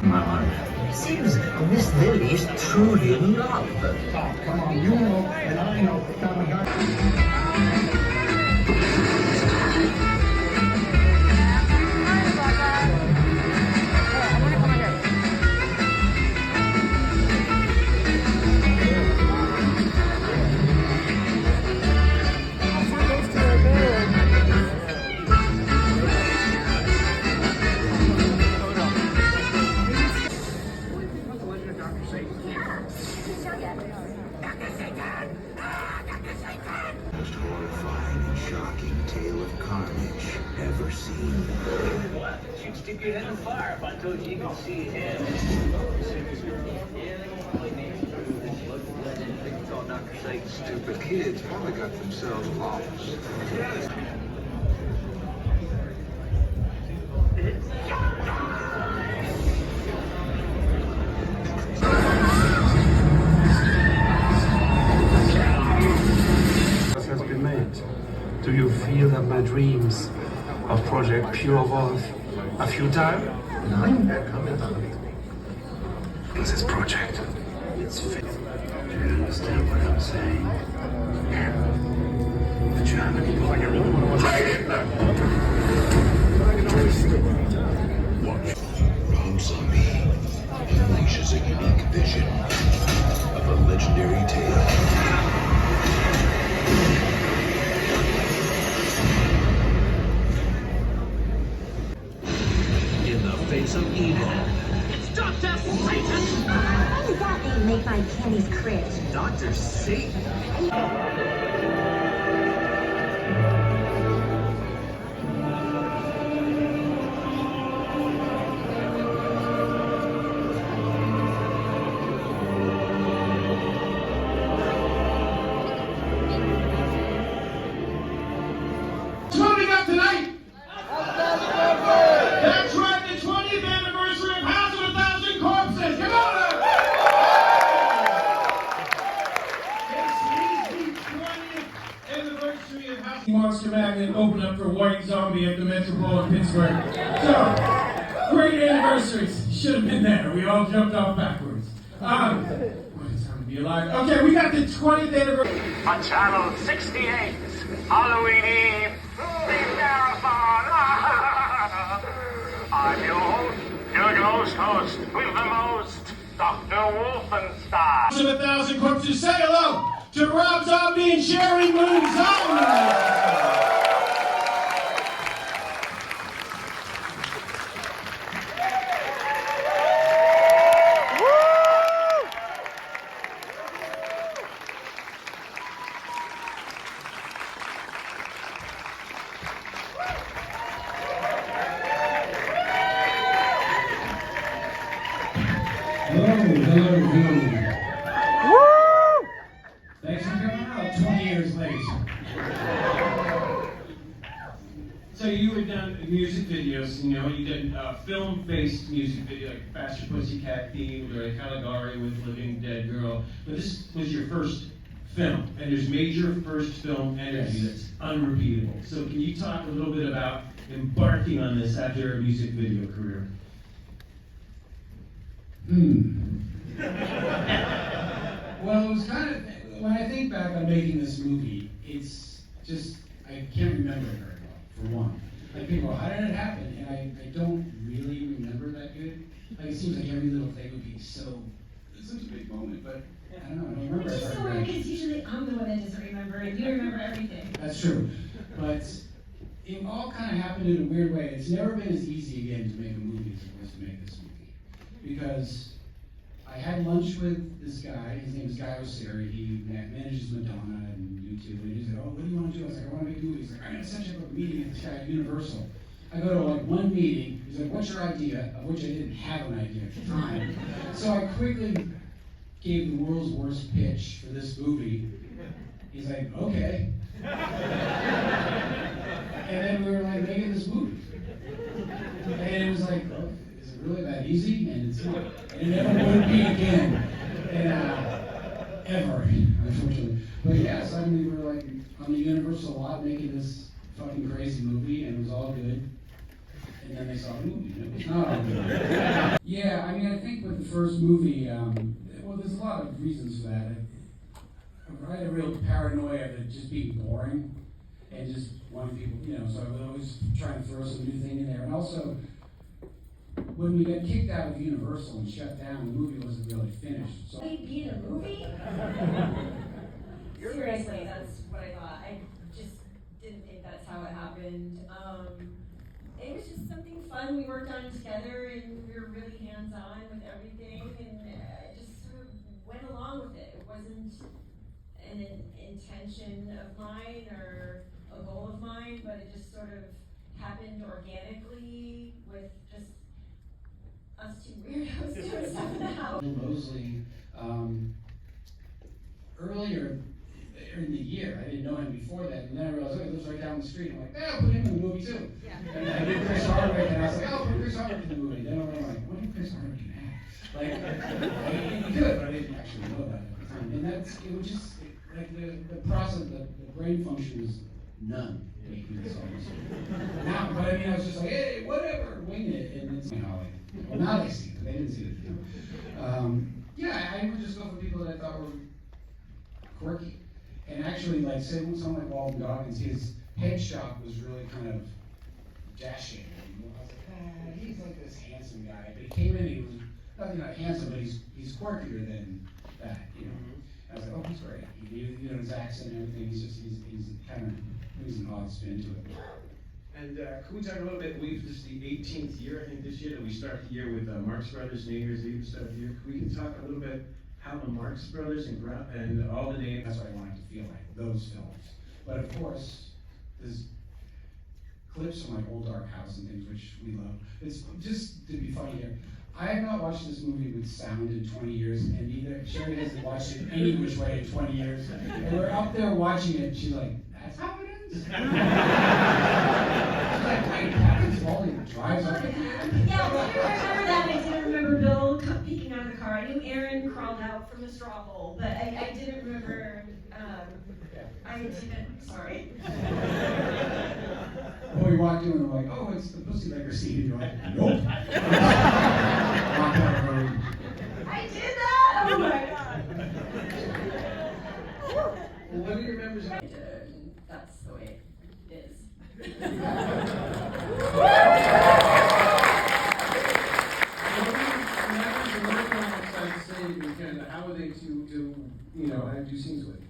My life. Seems Miss Lily's truly in love. Come on, you know, and I know. Most horrifying and shocking tale of carnage ever seen. What? You'd stick your head in the fire if I told you you could see him. Dr. Satan. Stupid kids probably got themselves lost. Has been made. Do you feel that my dreams of Project Pure Wolf are futile? Nein, wer kann mir sagen? This project, it's fit. Do you understand what I'm saying? The German people. I really want to watch. Rob Zombie unleashes a unique vision of a legendary tale. In the face of evil. It's Dr. Satan! Only that ain't make my candies crit. Dr. Satan? What do we got tonight? That's right, the 20th anniversary of House of a Thousand Corpses. Come on! Yes, it is the 20th anniversary of House of Monster Magnet opened up for White Zombie at the Metropole in Pittsburgh. So, great anniversaries. Should have been there. We all jumped off backwards. What a time to be alive. Okay, we got the 20th anniversary. On Channel 68, Halloween Eve, the marathon. I'm your host, your ghost host, with the most, Dr. Wolfenstein. House of a Thousand Corpses, say hello to Rob Zombie and Sheri Zombie. Hello. Woo! Thanks for coming out 20 years late. So you had done music videos, you did film-based music video, like Faster Pussycat themed, or like Caligari with Living Dead Girl. But this was your first film, and there's major first film energy that's unrepeatable. So can you talk a little bit about embarking on this after a music video career? Well, it was kind of, when I think back on making this movie, it's just, I can't remember it very well, for one. Like people, how did it happen? And I don't really remember that good. Like it seems like every little thing would be so, it's such a big moment, but I don't know, I don't remember. Which is so weird, because usually I'm the one that doesn't remember, and you remember everything. That's true. But it all kind of happened in a weird way. It's never been as easy again to make a movie as it was to make this movie. Because I had lunch with this guy, his name is Sheri. He manages Madonna and YouTube, and he's like, oh, what do you want to do? I was like, I want to make a movie. He's like, I'm going to set you up a meeting with this guy at Universal. I go to like one meeting, he's like, what's your idea? Of which I didn't have an idea at the time. So I quickly gave the world's worst pitch for this movie. He's like, okay. And then we were like making this movie. And it was like, oh, is it really that easy? And it's not. And it never would be again. And ever, unfortunately. But yeah, suddenly we were like on the Universal lot making this fucking crazy movie, and it was all good. and then they saw the movie, and it was not all good. Yeah, I mean, I think with the first movie, well, there's a lot of reasons for that. I had a real paranoia of it just being boring, and just wanting people, you know, so I would always try and throw some new thing in there. And also, when we got kicked out of Universal and shut down, the movie wasn't really finished. So Be in a movie? Seriously, that's what I thought. I just didn't think that's how it happened. It was just something fun we worked on together, and we were really hands-on with everything, and I just sort of went along with it. It wasn't an intention of mine or a goal of mine, but it just sort of happened organically with just us two weirdos doing stuff in the house. Mosley, earlier in the year, I didn't know him before that, and then I realized, oh, he lives right down the street. I'm like, yeah, I'll put him in the movie too. Yeah. And I did Chris Hardwick, and I was like, oh, put Chris Hardwick in the movie. Then I'm like, what did Chris Hardwick act? Like, he could, but I didn't actually know about it at the time. And it was just, like, the process, the brain function was none making this almost. Now, but I mean, I was just like, hey, whatever, wing it, and it's, you know, like, well, now they see it, they didn't see it. You know. Yeah, I would just go for people that I thought were quirky. And actually, like, say, someone like Walton Goggins, his headshot was really kind of dashing. And I was like, he's like this handsome guy. But he came in, he was not handsome, but he's quirkier than that, you know. I was like, oh, he's great. You know, his accent and everything, he's kind of brings an odd spin to it. And could we talk a little bit, this is the 18th year, I think, this year, that we start the year with Marx Brothers, New Year's Eve, start the year. We can talk a little bit how the Marx Brothers and all the names. That's what I wanted to feel like, those films. But of course, there's clips from like Old Dark House and things, which we love. It's just to be funny here. I have not watched this movie with sound in 20 years, and neither Sheri hasn't watched it any which way in 20 years. And we're up there watching it, and she's like, that's how it ends? She's like, wait, Patrick's falling drives up. Yeah, well, I remember that. I didn't remember Bill peeking out of the car. I knew Aaron crawled out from the straw hole, but I didn't remember. I didn't. Sorry. Well, we walked in and we're like, oh, it's the pussy beggar scene. And you're like, nope. I did that. Oh my god. Well, what do you remember? That's the way it is. How are they to do scenes with?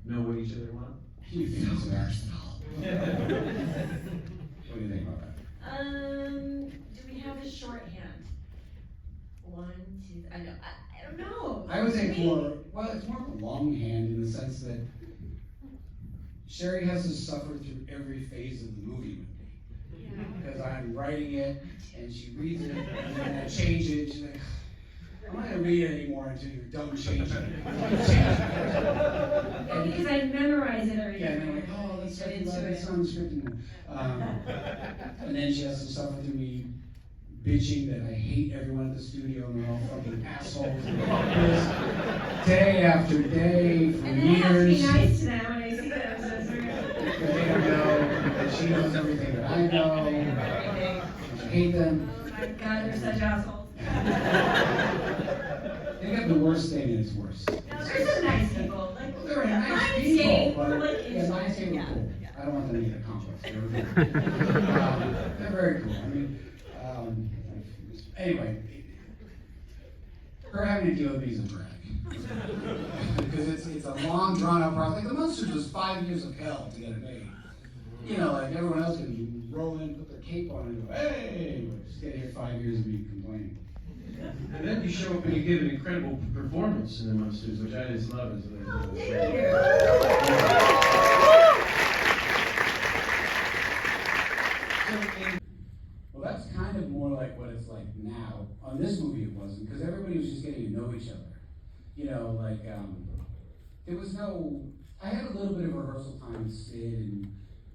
Know what each other want? He feels Arsenal. What do you think about that? Do we have a shorthand? 1, 2. I don't know. I would say it's more of a longhand in the sense that Sheri has to suffer through every phase of the movie with me. Because I'm writing it, and she reads it, and then I change it, she's like, I'm not going to read it anymore until you're done changing it. Because I memorize it already. Yeah, and I'm like, oh, that's sounds scripted. And then she has to suffer through me bitching that I hate everyone at the studio and they're all fucking assholes and fuckers day after day for and then I have to years. be nice to them when I see them. So it's Because they don't know that she knows everything that I know. I hate them. oh my god, you're such assholes. They got the worst thing and it's worse. No, there's some nice people. Like, They're nice Lionsgate, people, we're but like, yeah, Lionsgate were cool. I don't want them to get a complex. They're very cool. I mean, anyway, her having to deal with me is a drag. Because it's a long, drawn-out process. Like, The Monsters was 5 years of hell to get it made. You know, like, everyone else can roll in, put their cape on, and go, hey! Just get here 5 years of me complaining. And then you show up and you give an incredible performance in The Monsters, which I just love. thank you. Well, that's kind of more like what it's like now. On this movie, it wasn't, because everybody was just getting to know each other. You know, like, there was no, I had a little bit of rehearsal time with Sid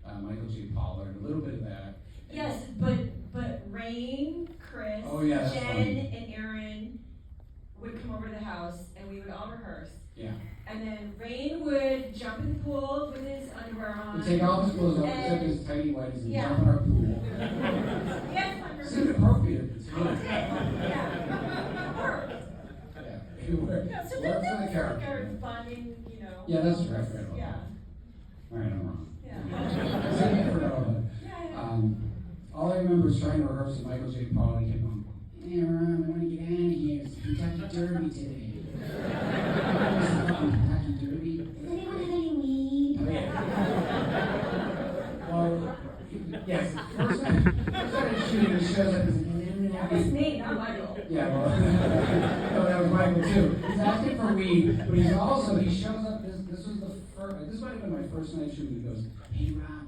and Michael J. Pollard, a little bit of that. Yes, but Rain, Chris, Oh, yeah, that's Jen, funny. and Aaron would come over to the house and we would all rehearse. Yeah. And then Rain would jump in the pool with his underwear on. We take all his clothes off And- except his tidy whities and Yeah. jump in our pool. Yes, inappropriate. Yeah. Work. Yeah, it worked. Yeah, so Worked that for the was like character. our bonding, you know. Yeah, that's right. Right. Yeah. Right, I'm wrong. Yeah. Same thing for Nova. Yeah. All I remember is trying to rehearse and Michael J. Paul kept on, hey, Ron, I want to get out of here. It's Kentucky Derby today. Kentucky Derby? Does anyone have any weed? Well, yes, first time I shoot, it shows up as That was me, not Michael. yeah, well, no, that was Michael too. He's asking for weed, but he shows up, this might have been my first night shooting. He goes, hey, Rob,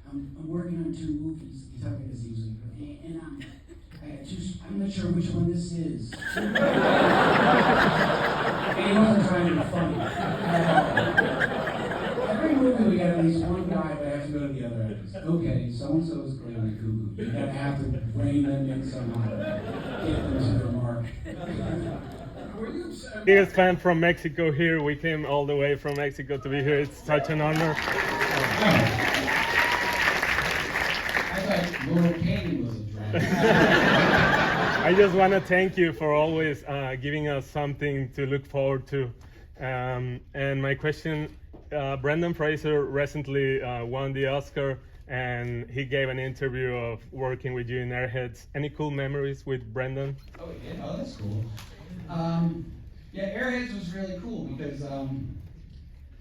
I'm working on 2 movies. He's talking to us usually, and I got 2, I'm not sure which one this is. And he wasn't trying to be funny. Every movie we got at least one guy, but I have to go to the other end. Okay, so-and-so is clearly cuckoo. You gotta have to rein them in somehow, get them to their mark. Biggest fan from Mexico here. We came all the way from Mexico to be here. It's such an honor. I thought Laura Kane was a drag. I just want to thank you for always giving us something to look forward to. And my question, Brendan Fraser recently won the Oscar, and he gave an interview of working with you in Airheads. Any cool memories with Brendan? Oh, yeah, oh, that's cool. Yeah, Airheads was really cool because,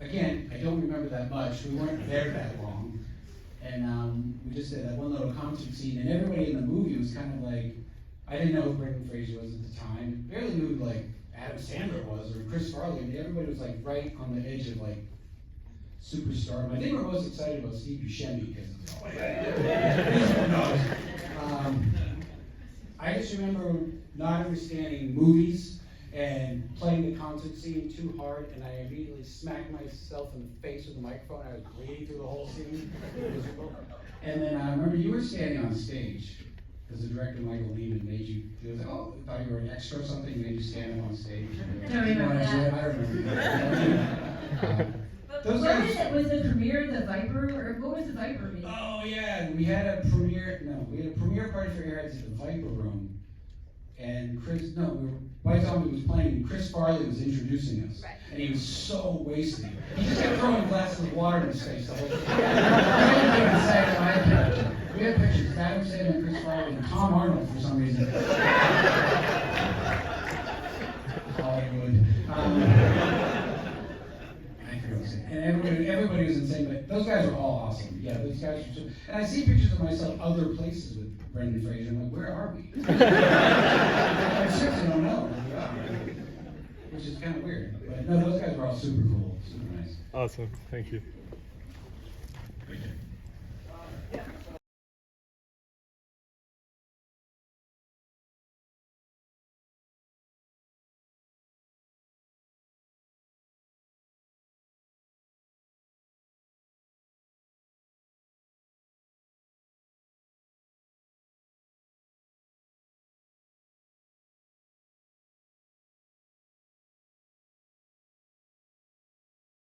again, I don't remember that much. We weren't there that long. And we just did that one little concert scene, and everybody in the movie was kind of like, I didn't know who Brendan Fraser was at the time. Barely knew who, like, Adam Sandler was or Chris Farley. I mean, everybody was like right on the edge of like superstardom. I think we're most excited about Steve Buscemi because I just remember not understanding movies and playing the concert scene too hard, and I immediately smacked myself in the face with the microphone. I was bleeding through the whole scene. Miserable. And then I remember you were standing on stage because the director Michael Lehman made you. He was like, "Oh, I thought you were an extra or something." He made you stand up on stage. I don't remember that. I remember that. Those what guys, was it? Was the premiere the Viper, or what was the Viper meeting? Oh yeah, we had a premiere. No, we had a premiere party for Airheads at the Viper Room, and White Zombie was playing, and Chris Farley was introducing us, right. And he was so wasted. He just kept throwing glasses of water in his face the whole time. We had pictures, Adam Sandler and Chris Farley and Tom Arnold for some reason. Hollywood. And everybody was insane, but those guys are all awesome. Yeah, those guys are super. And I see pictures of myself other places with Brendan Fraser. I'm like, where are we? I seriously don't know where we are, which is kind of weird. But no, those guys were all super cool, super nice. Awesome, thank you. Thank you.